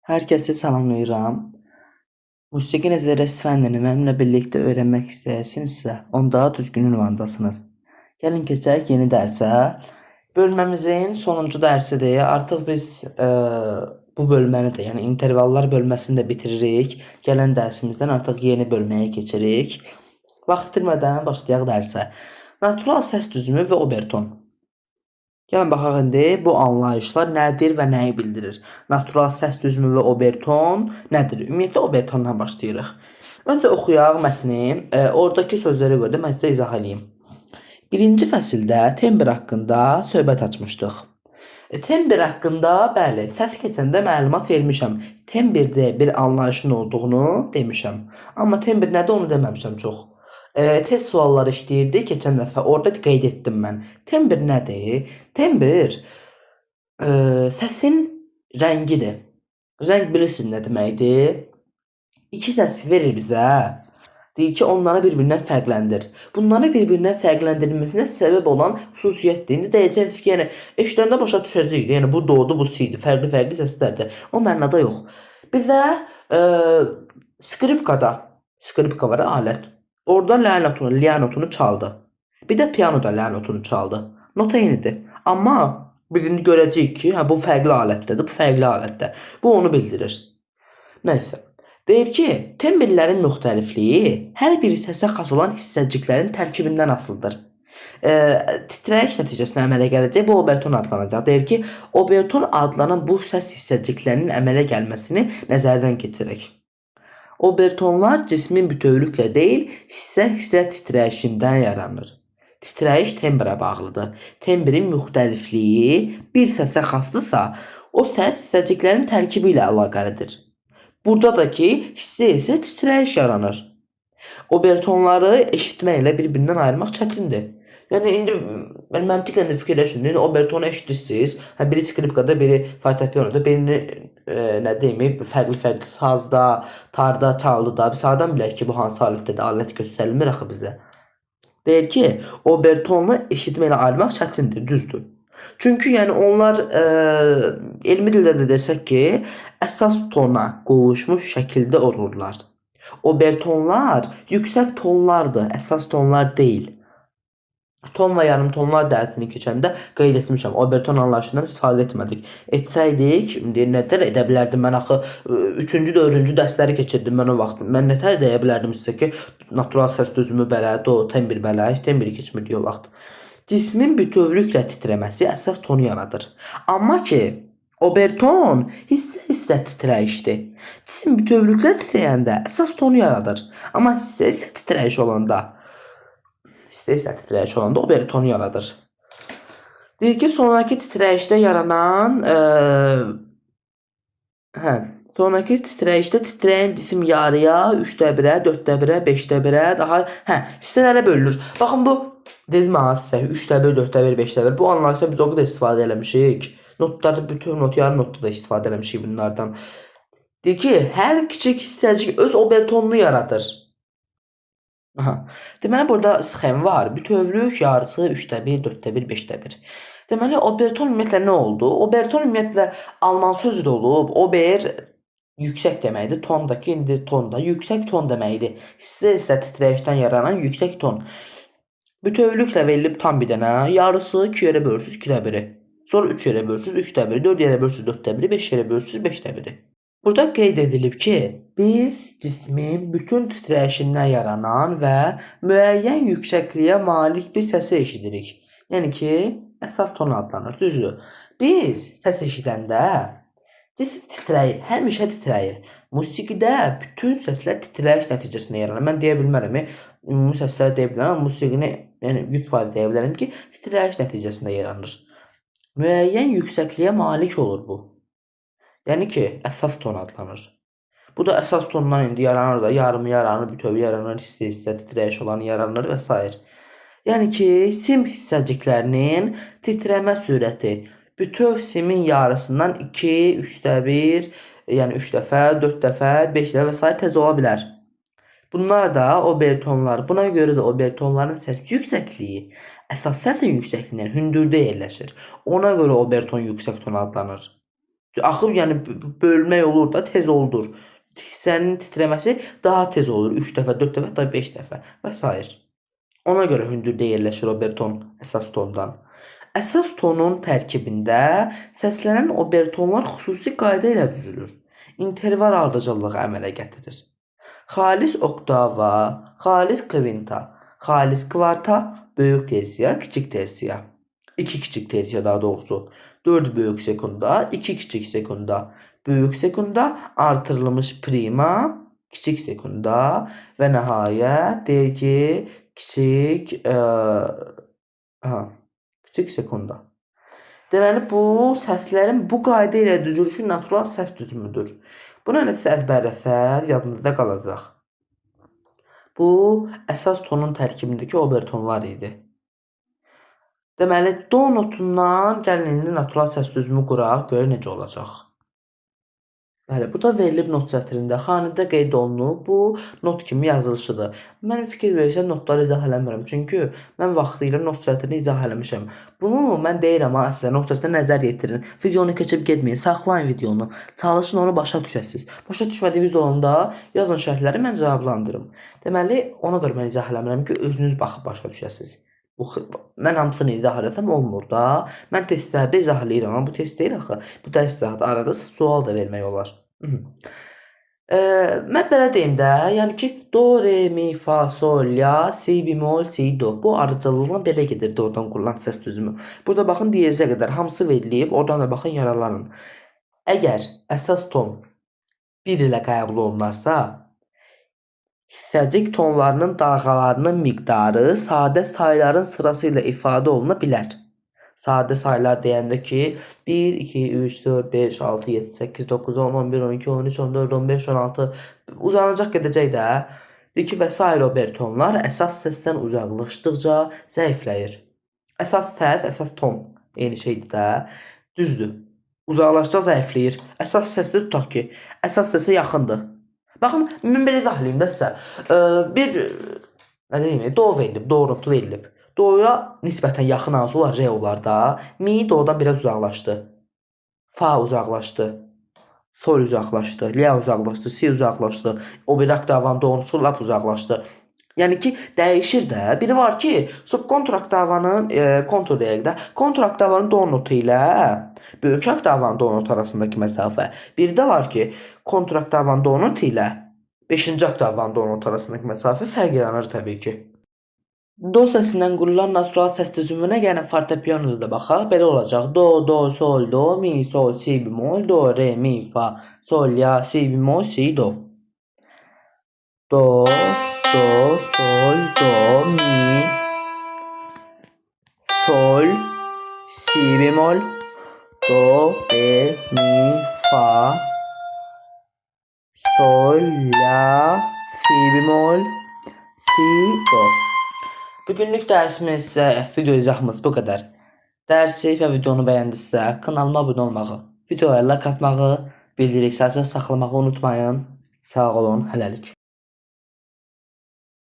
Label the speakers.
Speaker 1: Herkese salamlayıram. Musiqi nəzərə fənnini mənimlə birlikdə öyrənmək istəyirsinizsə, onda düzgün ünvandasınız. Gəlin keçək yeni dərsə. Bölməmizin sonuncu dərsidir. Artıq biz bu bölməni də, yəni intervallar bölməsini də bitiririk. Gələn dərsimizdən artıq yeni bölməyə keçirik. Vaxt itirmədən başlayaq dərsə. Natural səs düzümü və oberton. Gəlin baxaq indi bu anlayışlar nədir və nəyi bildirir? Natural səs düzümü və oberton nədir? Ümumiyyətlə obertondan başlayırıq. Öncə oxuyaq mətni. Oradakı sözlərə görə də mən sizə izah edeyim. Birinci fəsildə tembr haqqında söhbət açmışdıq. Tembr haqqında bəli, səs keçəndə məlumat vermişəm. Tembrdə bir anlayışın olduğunu demişəm. Amma tembr nədir onu deməmişəm çox. Test sualları işləyirdi keçən dəfə. Orada qeyd etdim mən. Tembr nədir? Tembr səsin rəngidir. Rəng bilirsiniz nə deməkdir? İki səs verir bizə. Deyir ki, onları bir-birindən fərqləndir. Bunları bir-birindən fərqləndirilməsinə səbəb olan xüsusiyyətdir. İndi deyəcəksiniz ki, yəni eşidəndə başa düşəcəyik. Yəni bu do'dur, bu si'dir. Fərqli-fərqli səslərdir. O mənada yox. Bizə skripka var alət. Orada la notunu çaldı. Bir də pianoda la notunu çaldı. Nota eynidir. Amma biz indi görəcəyik ki, bu fərqli alətdədir, bu fərqli alətdə. Bu onu bildirir. Nəysə. Deyir ki, tembrlərin müxtəlifliyi hər bir səsə xas olan hissəciklərin tərkibindən asılıdır. Titrəyiş nəticəsində əmələ gələcək bu oberton adlanacaq. Deyir ki, oberton adlanan bu səs hissəciklərinin əmələ gəlməsini nəzərdən keçirək. Obertonlar cismin bütövlüklə deyil, hissə titrəyişindən yaranır. Titrəyiş tembrə bağlıdır. Tembrin müxtəlifliyi bir səsə xasdırsa, o səs hissəciklərin tərkibi ilə əlaqəlidir. Burada da ki, hissə isə titrəyiş yaranır. Obertonları eşitməklə bir-birindən ayırmaq çətindir. Yəni indi məntiqlə də fikirləşin. İndi obertonu eşidirsiniz. Biri skripkada, biri fortepianoda, birini nə deyim, fərqli-fərqli sazda, tarda çaldı da. Biz hardan bilək ki, bu hansı alətdədir? Alət göstərilmir axı bizə. Deyir ki, obertonu eşitməklə ayırmaq çətindir, düzdür. Çünki yəni onlar elmi dildə də desək ki, əsas tona qovuşmuş şəkildə olurlar. Obertonlar yüksək tonlardır, əsas tonlar deyil. Ton və yarım tonlar dərsini keçəndə qeyd etmişəm. Oberton anlayışından istifadə etmədik. Etsəydik, nətər edə bilərdim? Mən axı 3-cü, 4-cü dərsləri keçirdim mən o vaxt. Mən nətər deyə bilərdim sizə ki, natural səs düzümü belə, tembr belə, tembri keçmirdik o vaxt. Cismin bütövlüklə titrəməsi əsas tonu yaradır. Amma ki, oberton hissə titrəyişdir. Cisim bütövlüklə titrəyəndə əsas tonu yaradır. Amma hissə titrəyiş olanda obertonu yaradır. Deyir ki, sonraki titrəyişdə yaranan sonraki titrəyişdə titrəyən cisim yarıya, 3də 1-ə, 4də 1-ə, 5də 1-ə, daha hissələrə bölünür. Baxın bu dedim sizə 3də 1, 4də 1, 5də 1. Bu anlayışda biz o qədər istifadə eləmişik. Notları bütün yarım notda da istifadə eləmişik bunlardan. Deyir ki, hər kiçik hissəcik öz obertonunu yaradır. Deməli burada sxem var. Bütövlük yarısı 3də 1, 4də 1, 5də 1. Deməli oberton ümumiyyətlə nə oldu? Oberton ümumiyyətlə alman sözü də olub. Ober yüksək deməkdir. Tondakı indi tonda yüksək ton deməkdir. Hissə titrəyişdən yaranan yüksək ton. Bütövlüklə verilib tam bir dənə. Yarısı 2 yerə bölürsüz 2də 1-i. Sonra 3 yerə bölürsüz 3də 1-i, 4 yerə bölürsüz 4də 1-i, 5 yerə bölürsüz 5də 1-i. Burada qeyd edilib ki, biz cismin bütün titrəyişindən yaranan və müəyyən yüksəkliyə malik bir səsi eşidirik. Yəni ki, əsas ton adlanır, düzdür. Biz səs eşidəndə cisim titrəyir, həmişə titrəyir. Musiqidə bütün səslər titrəyiş nəticəsində yaranır. Mən deyə bilmərəm, ümumi səslər deyə bilərəm, amma musiqini 100% deyə bilərəm ki, titrəyiş nəticəsində yaranır. Müəyyən yüksəkliyə malik olur bu. Yəni ki, əsas ton adlanır. Bu da əsas tondan indi yaranır da, yarımı yaranır, bütöv yaranır, hissə titrəyiş olan yaranır və s. Yəni ki, sim hissəciklərinin titrəmə sürəti bütöv simin yarısından 2, 3də 1, yəni 3 dəfə, 4 dəfə, 5 dəfə və s. tez ola bilər. Bunlar da obertonlar. Buna görə də obertonların səs yüksəkliyi əsas səsin yüksəkliyindən hündürdə yerləşir. Ona görə oberton yüksək ton adlanır. Axır, yəni bölmək olur da, tez olur. Hissənin titrəməsi daha tez olur. 3 dəfə, 4 dəfə, hətta 5 dəfə və s. Ona görə hündürdə yerləşir oberton əsas tondan. Əsas tonun tərkibində səslənən obertonlar xüsusi qayda ilə düzülür. İnterval ardıcıllığı əmələ gətirir. Xalis oktava, xalis kvinta, xalis kvarta, böyük tersiya, kiçik tersiya. 2 kiçik tersiya daha doğrusu. 4 böyük sekunda, 2 kiçik sekunda. Böyük sekunda, artırılmış prima, kiçik sekunda və nəhayət deyir ki, kiçik sekunda. Deməli, bu səslərin bu qayda ilə düzülüşü natural səs düzümüdür. Bunu siz əzbərləsəz, yadınızda qalacaq. Bu, əsas tonun tərkibindəki obertonlar idi. Deməli, do notundan gəlin indi natural səs düzümü quraq, görə necə olacaq. Bəli, bu da verilib not sətrində. Xanədə qeyd olunub. Bu not kimi yazılışıdır. Mən fikir verirsən notları izah eləmirəm. Çünki mən vaxtilə not sətrini izah eləmişəm. Bunu mən deyirəm sizə not sətrinə nəzər yetirin. Videonu keçib getməyin, saxlayın videonu. Çalışın onu başa düşəsiniz. Başa düşmədiyiniz olanda yazın şərhləri, mən cavablandırım. Deməli, ona görə mən izah eləmirəm ki, özünüz baxıb başa düşəsiniz. Mən hamısını izah eləsəm olmur da. Mən testlərdə izah eləyirəm, amma bu test deyil axı. Bu testlərdə arada sual da vermək olar. Mən belə deyim də, yəni ki, do, re, mi, fa, sol, la, si, bemol, si, do. Bu arıcılıqla belə gedir doğrudan qurulan səs düzümü. Burada baxın diyezə qədər hamısı verilib, oradan da baxın yaralanın. Əgər əsas ton 1 ilə qəbul olunarsa, hissəcik tonlarının dalğalarının miqdarı sadə sayların sırası ilə ifadə oluna bilər. Sadə saylar deyəndə ki, 1, 2, 3, 4, 5, 6, 7, 8, 9, 10, 11, 12, 13, 14, 15, 16 uzanacaq gedəcək də. Ki, və s. obertonlar əsas səsdən uzaqlaşdıqca zəifləyir. Əsas səs, əsas ton eyni şeydir də. Düzdür. Uzaqlaşdıqca zəifləyir. Əsas səsi tutaq ki, əsas səsə yaxındır. Baxın, mən belə izah eləyim də sizə. Do verilib, doğrultu verilib. Do'ya nisbətən yaxın hansı olar? Re olar da. Mi do'dan biraz uzaqlaşdı. Fa uzaqlaşdı. Sol uzaqlaşdı. La uzaqlaşdı. Si uzaqlaşdı. O bir oktavan doğrusu lap uzaqlaşdı. Yəni ki, dəyişir də. Biri var ki, subkontraktavanın kontur deyək də, kontraktavanın do notu ilə böyük oktavanın do notu arasındakı məsafə. Biri də var ki, kontraktavanın do notu ilə 5-ci oktavanın do notu arasındakı məsafə fərqlənir təbii ki. Do səsindən qurulan natural səs düzümünə yəni fortepianoda da baxaq. Belə olacaq. Do, do, sol, do, mi, sol, si, bemol, do, re, mi, fa, sol, la, si, bemol, si, do. Do, do, sol, do, mi, sol, si bemol, do, re, mi, fa, sol, la, si bemol, si, do. Bugünlük dərsimiz və video izahımız bu qədər. Dərsi və videonu bəyəndinizsə, kanalıma abunə olmağı, videoya like atmağı, bildirim zəngini saxlamağı unutmayın. Sağ olun, hələlik.